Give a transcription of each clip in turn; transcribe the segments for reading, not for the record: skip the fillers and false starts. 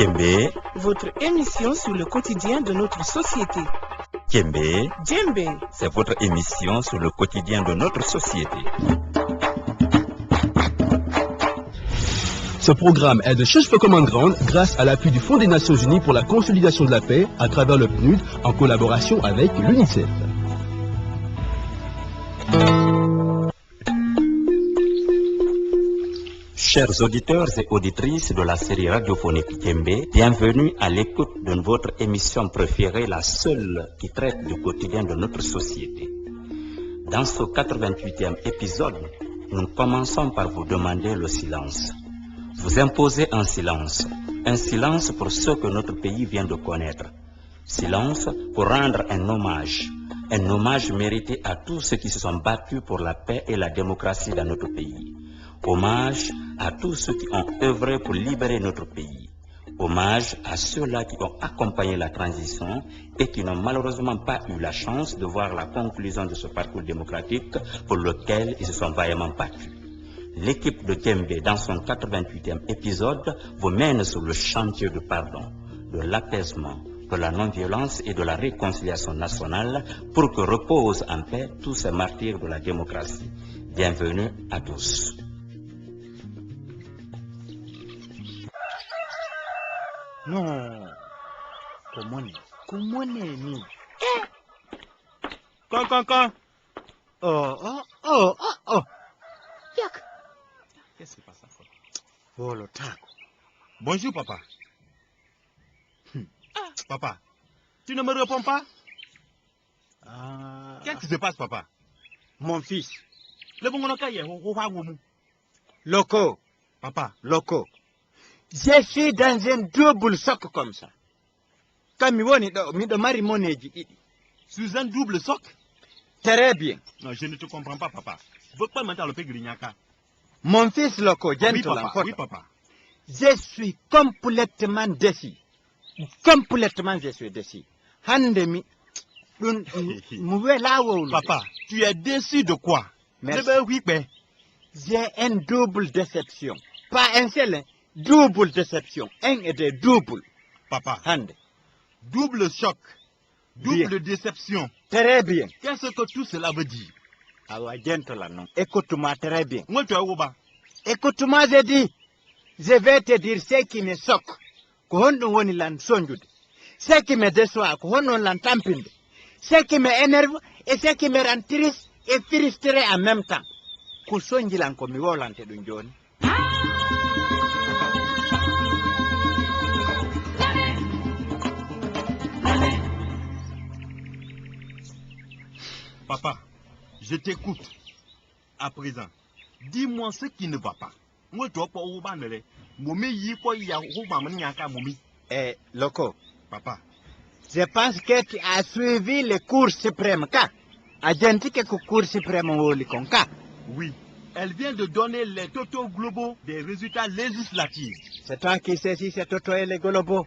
Djembé, votre émission sur le quotidien de notre société. Djembé, Djembé, c'est votre émission sur le quotidien de notre société. Ce programme est de Church for Common Ground grâce à l'appui du Fonds des Nations Unies pour la consolidation de la paix à travers le PNUD en collaboration avec l'UNICEF. Chers auditeurs et auditrices de la série radiophonique Djembé, bienvenue à l'écoute de votre émission préférée, la seule qui traite du quotidien de notre société. Dans ce 88e épisode, nous commençons par vous demander le silence. Vous imposez un silence pour ce que notre pays vient de connaître. Silence pour rendre un hommage mérité à tous ceux qui se sont battus pour la paix et la démocratie dans notre pays. Hommage à tous ceux qui ont œuvré pour libérer notre pays. Hommage à ceux-là qui ont accompagné la transition et qui n'ont malheureusement pas eu la chance de voir la conclusion de ce parcours démocratique pour lequel ils se sont vaillamment battus. L'équipe de Djembé, dans son 88e épisode, vous mène sur le chantier du pardon, de l'apaisement, de la non-violence et de la réconciliation nationale pour que reposent en paix tous ces martyrs de la démocratie. Bienvenue à tous. Non. Comment ni? Quand. Oh. Yak. Qu'est-ce qui se passe encore? Volo tako. Bonjour, papa. Papa, tu ne me réponds pas? Qu'est-ce qui se passe, papa? Mon fils. Le bongonoka ye ho. Loco. Papa. Loco. Je suis dans un double soc comme ça. Quand mi do mari moneji ɗiɗi. Sous un double soc? Très bien. Non, je ne te comprends pas, papa. Vous pas mentir le Pegrignaka. Mon fils Loco, Oui, papa. Je suis complètement déçu. Complètement, je suis déçu. Handemi. Papa, tu es déçu de quoi? Merci. J'ai une double déception. Pas un seul, hein. Double déception. Un et deux double. Papa. Hande. Double choc. Double Bien. déception. Très bien. Qu'est-ce que tout cela veut dire? Awa gentle non. Écoute-moi très bien. Moi, tu as Oba. Écoute-moi, j'ai dit. Je vais te dire ce qui me choque. Ko honɗum woni lan sonjude. Ce qui me déçoit, ko honɗum lan tampinde. Ce qui me énerve et ce qui me rend triste et frustré en même temps. Ko sonjilan ko mi wolante ɗum joni. Papa, je t'écoute. À présent, dis-moi ce qui ne va pas. Moi, tu as pas Oba nele. Momi yi ko ya Oba manyaka momi. Loco, Papa. je pense que tu as suivi le cours suprême. Ka? Agenti que le cours suprême woli kon ka? Oui. Elle vient de donner les totaux globaux des résultats législatifs. C'est toi qui sais si c'est Toto et les Golobo.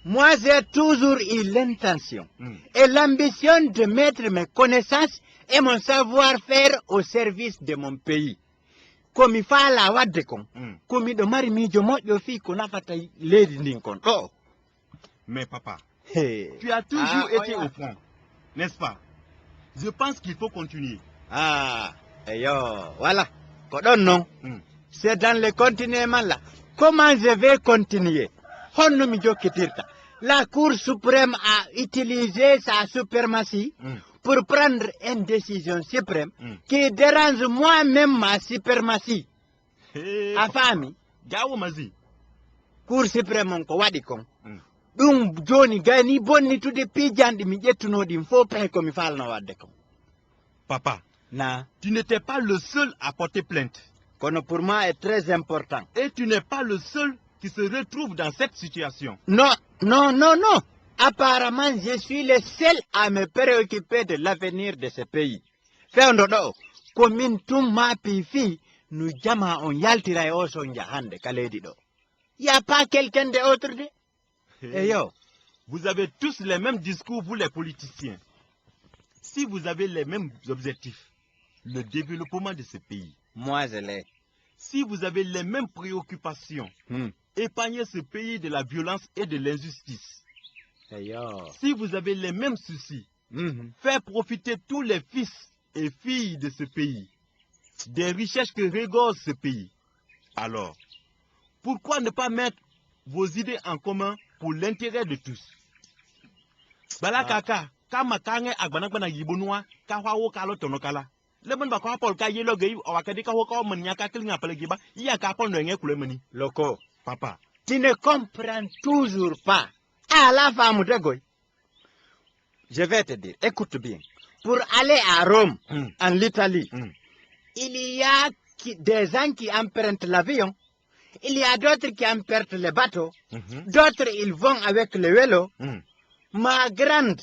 Moi, j'ai toujours eu l'intention et l'ambition de mettre mes connaissances et mon savoir-faire au service de mon pays. Comme il faut la wadde kon, comme il mari mijo mojo fi ko nafata lady ndin kon. Oh. Mais papa, Hey. tu as toujours été ouais. au front, n'est-ce pas? Je pense qu'il faut continuer. Voilà. Kodon non. C'est dans le continent là. Comment je vais continuer? Honno mi jokkitirta. La Cour suprême a utilisé sa suprématie pour prendre une décision suprême qui dérange moi-même ma suprématie. Hey, A fami, Gawo Mazi. Cour suprême ko waɗi kon. Ɗum joni gani bonnitude pijanɗi mi ƴettunoɗin fof pehe komi falno wadde kon. Papa, Na, tu n'étais pas le seul à porter plainte. kono pour moi est très important. Et tu n'es pas le seul qui se retrouve dans cette situation. Non. Apparemment, je suis le seul à me préoccuper de l'avenir de ce pays. Feondo ɗo, komin tum maapi fi, nu jama on yaltira e o sonja hande kaledi ɗo. Y a pas quelqu'un d'autre de? Hey. Yo, Vous avez tous les mêmes discours, vous les politiciens. Si vous avez les mêmes objectifs, le développement de ce pays, moi je l'ai. si vous avez les mêmes préoccupations, épargner ce pays de la violence et de l'injustice. Ayo. Si vous avez les mêmes soucis, faire profiter tous les fils et filles de ce pays des richesses que regorge ce pays. Alors, pourquoi ne pas mettre vos idées en commun pour l'intérêt de tous? Balakaka, kama kange agbanakbana yibonua, kawawo kalo tonokala. Lemon bakwa Paul ka yelo gay o akadika woko manyaka klinga pelegiba, iya ka Paul no nge kulemani. Loco, Papa, tu ne comprends toujours pas. À la femme de Goy. Je vais te dire, écoute bien. Pour aller à Rome, en l'Italie, il y a des gens qui empruntent l'avion. Il y a d'autres qui empruntent les bateaux. D'autres, ils vont avec le vélo. Ma grande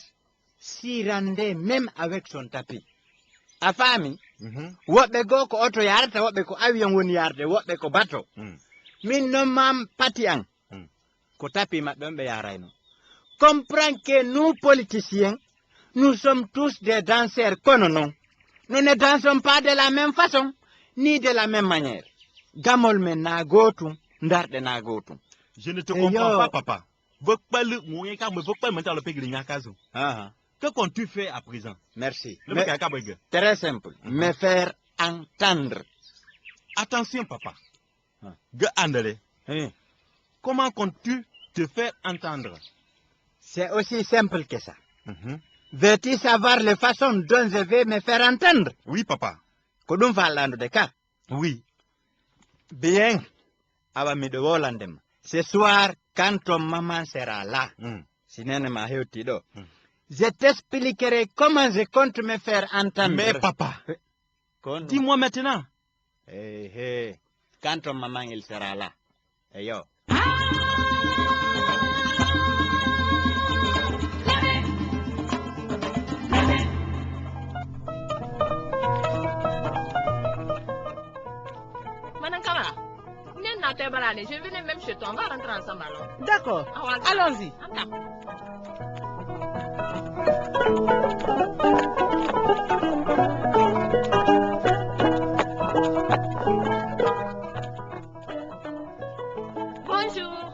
s'y rendait même avec son tapis. A famille, woɓɓe go ko auto yarata, woɓɓe ko avion woni yarde, woɓɓe ko bateau. Min no mam pati an, ko tapi maɓɓe on ɓe yarayno. Comprends que nous politiciens, nous sommes tous des danseurs kono non. Nous ne dansons pas de la même façon, ni de la même manière. Gamol men na gotum, ndarɗe na gotum. je ne te comprends pas, papa. Que comptes-tu faire à présent? Merci. Mais, Très simple. Me faire entendre. attention, papa. Andale, comment comptes-tu te faire entendre? C'est aussi simple que ça. Veux-tu savoir les façons dont je vais me faire entendre? Oui, papa. Kodum falando de cas. Oui. Bien. Aba mi de Hollandem. Ce soir, quand ton maman sera là, sinene ma heutido, je t'expliquerai comment je compte me faire entendre. Mais papa, dis-moi maintenant. Quand ton maman il sera là. Et yo. Madame Kamara, je venais même chez toi, on va rentrer ensemble alors. D'accord, allons-y. Bonjour.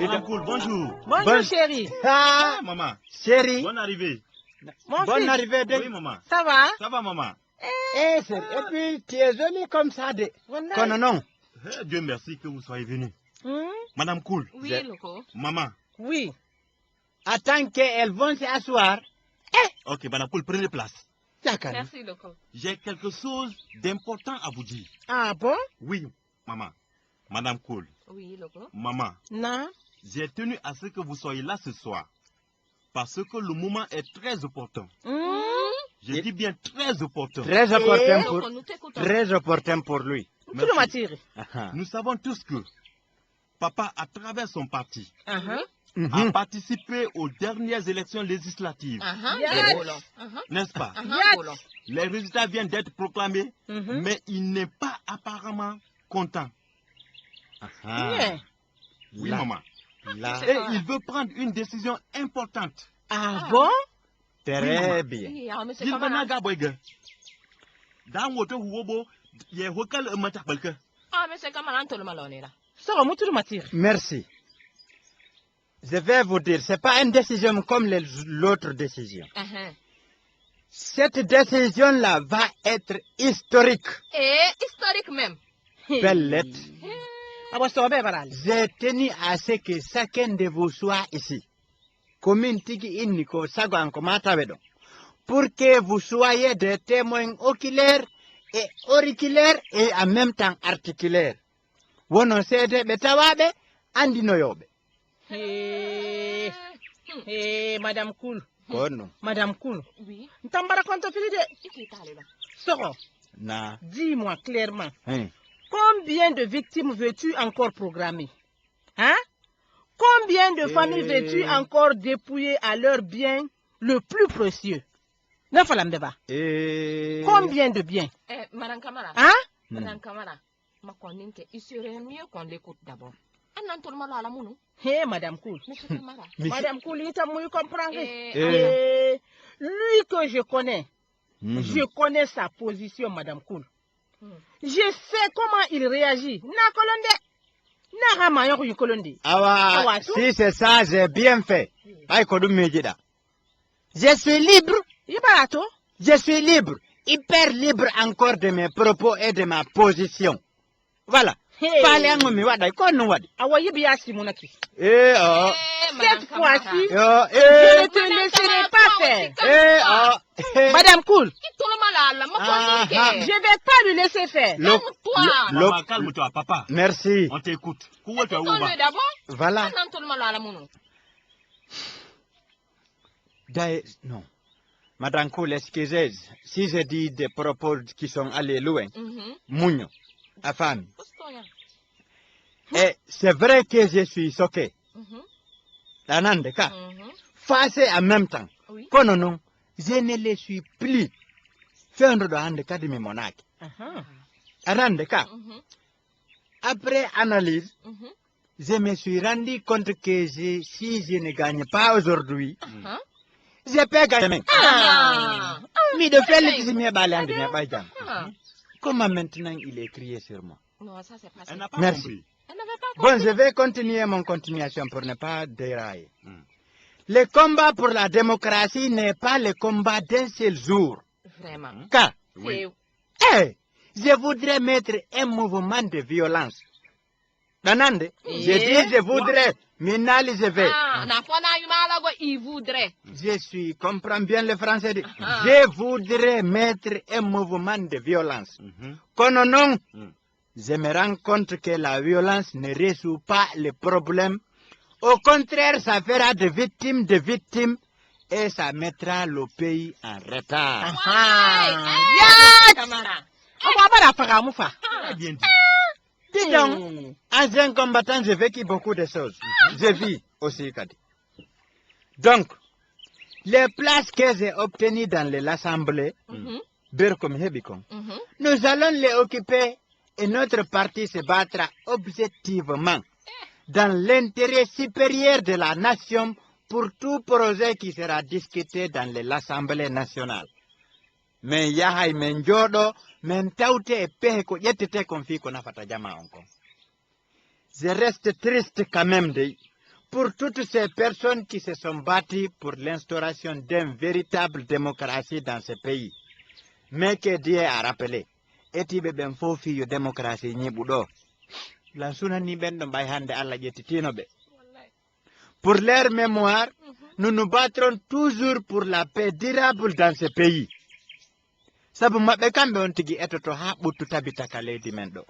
Madame Cool, bonjour. Bonjour chérie. Ah, Maman, chérie. bonne arrivée. Mon Bonne fils, arrivée de... Oui, maman. ça va? Ça va, maman? Et puis, tu es jolie comme ça de... Kono non. Dieu merci que vous soyez venue. Madame Cool. Oui, Loco. Maman. Oui. Attends qu'elles vont s'asseoir. Ok, Madame Cool, prenez place. Merci, Loco. J'ai quelque chose d'important à vous dire. Ah bon? Oui, maman. Madame Cool. Oui, Loco. Maman, Non. j'ai tenu à ce que vous soyez là ce soir. Parce que le moment est très opportun. Je dis bien très opportun. Très opportun Loco, pour... nous t'écoutons. Très opportun pour lui. Tu le m'attires. Nous savons tous que papa, à travers son parti, Uh-huh. a participé aux dernières élections législatives. Yes. N'est-ce pas? Yes. Les résultats viennent d'être proclamés, mais il n'est pas apparemment content. Bien. Oui, Là. maman. Là. Et il veut prendre une décision importante. Ah bon? Très bien. Oui, ah, mais c'est Il comme va ça. naga boyga. Dans votre huobo, il y a hokal matakbalka. Ah, mais c'est comme ça, tout le mal on est là. Ça va, moi tu le m'attires. Merci. Je vais vous dire, ce n'est pas une décision comme l'autre décision. Cette décision-là va être historique. Et historique même. Belle lettre. Ah bon, ça va bien, voilà. J'ai tenu à ce que chacun de vous soit ici. Commune Tigi Inniko Sagwan Komatabedo. Pour que vous soyez des témoins oculaires et auriculaires et en même temps articulaires. Wono sede betawabe andi noyobe. Madame Cool. Kono. Madame Cool. Oui. Ntambara konto fili de. Qui est allé là? Soro, Na. dis-moi clairement. Hein. Combien de victimes veux-tu encore programmer? Hein? Combien de familles veux-tu encore dépouiller à leur bien le plus précieux? Nafalambeba. Combien de biens? Madame Kamara. Hein? Madame Kamara. Ma connaisse, il serait mieux qu'on l'écoute d'abord. Un an tout le monde à la mounou. Hé, Madame Cool. Monsieur Kamara. Madame Cool, il t'a mouillé comprendre. Eh, Lui que je connais, je connais sa position, Madame Cool. Je sais comment il réagit. Na kolonde. Narama yoko yukolondi. Awa, Awa, tout. si c'est ça, j'ai bien fait. Aïe, Kodou Medjida. Je suis libre. Yibarato. Je suis libre. Hyper libre encore de mes propos et de ma position. Voilà. Hey. Parlez à moi, wada, kono wadi. Awa yibiasi monaki. Eh, oh. Cette fois-ci, Yo, je ne te laisserai pas faire. eh, oh. Eh. Madame Cool, Ah, je vais pas lui laisser faire. Lo- lo- Papa, calme-toi, papa. Merci. On t'écoute. Où est-ce que tu vas? Voilà. Non. Madame Koul, excusez, si je dis des propos qui sont allés loin, Mounio, à femme. Et c'est vrai que je suis choqué. Dans un des cas, face en même temps. Oui. Kono non, je ne le suis plus. Faire un handicap de mes monarques. Un cas. Après analyse, je me suis rendu compte que si je ne gagne pas aujourd'hui, je peux gagner. Mais de faire les miens balans de mes baïdans. Comment maintenant il est crié sur moi? Non, ça c'est pas ça. Elle n'a pas Merci. compris. Elle n'avait pas Bon, je vais continuer mon continuation pour ne pas dérailler. Le combat pour la démocratie n'est pas le combat d'un seul jour. Vraiment. Car, Oui. je voudrais mettre un mouvement de violence. Nanande, je dis je voudrais, maintenant je vais. Il voudrait. Je comprends bien le français. Je voudrais mettre un mouvement de violence. Kono non, je me rends compte que la violence ne résout pas le problème. Au contraire, ça fera de victimes et ça mettra le pays en retard. Awa bara faga mufa. Très bien dit. Dis donc, ancien combattant, j'ai vécu beaucoup de choses. Je vis aussi, Kadi. Donc, les places que j'ai obtenues dans l'Assemblée, Berkom Hebikon, nous allons les occuper et notre parti se battra objectivement dans l'intérêt supérieur de la nation pour tout projet qui sera discuté dans l'Assemblée nationale. Mais yahay men jodo men taute e pehe ko yettete kon fi ko nafata jama encore. Je reste triste quand même pour toutes ces personnes qui se sont battues pour l'instauration d'une véritable démocratie dans ce pays. Mais que Dieu a rappelé, etibe ben fofi yo démocratie ni budo. La suna ni ben don bay hande alla yettitino be. Pour leur mémoire, nous nous battrons toujours pour la paix durable dans ce pays. Sabu maɓɓe kamɓe on tigi etoto ha ɓuttu tabitaka leydi men ɗo.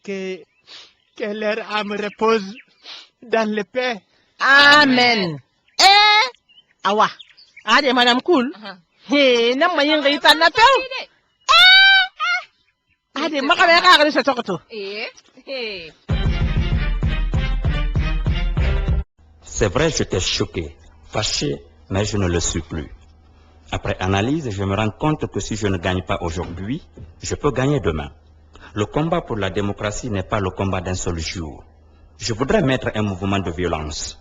Que leur âme repose dans le paix. Amen. Awa. Ade Madame Cool. Nam ma yinga itan na pew. Ade makabe ka ga sa tokoto. C'est vrai, j'étais choqué, fâché, mais je ne le suis plus. Après analyse, je me rends compte que si je ne gagne pas aujourd'hui, je peux gagner demain. Le combat pour la démocratie n'est pas le combat d'un seul jour. Je voudrais mettre un mouvement de violence,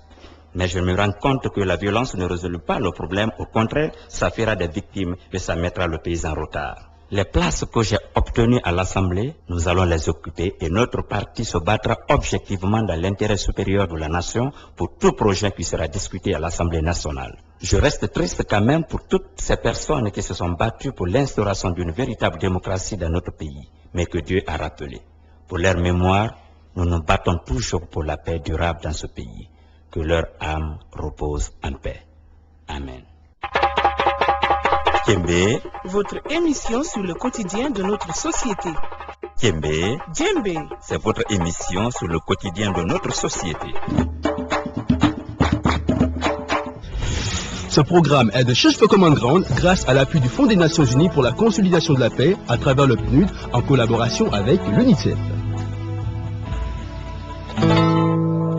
mais je me rends compte que la violence ne résout pas le problème. Au contraire, ça fera des victimes et ça mettra le pays en retard. Les places que j'ai obtenues à l'Assemblée, nous allons les occuper et notre parti se battra objectivement dans l'intérêt supérieur de la nation pour tout projet qui sera discuté à l'Assemblée nationale. Je reste triste quand même pour toutes ces personnes qui se sont battues pour l'instauration d'une véritable démocratie dans notre pays, mais que Dieu a rappelé. Pour leur mémoire, nous nous battons toujours pour la paix durable dans ce pays. Que leur âme repose en paix. Amen. Djembé, votre émission sur le quotidien de notre société. Djembé, Djembé, c'est votre émission sur le quotidien de notre société. Ce programme est de Church for Common Ground grâce à l'appui du Fonds des Nations Unies pour la consolidation de la paix à travers le PNUD en collaboration avec l'UNICEF.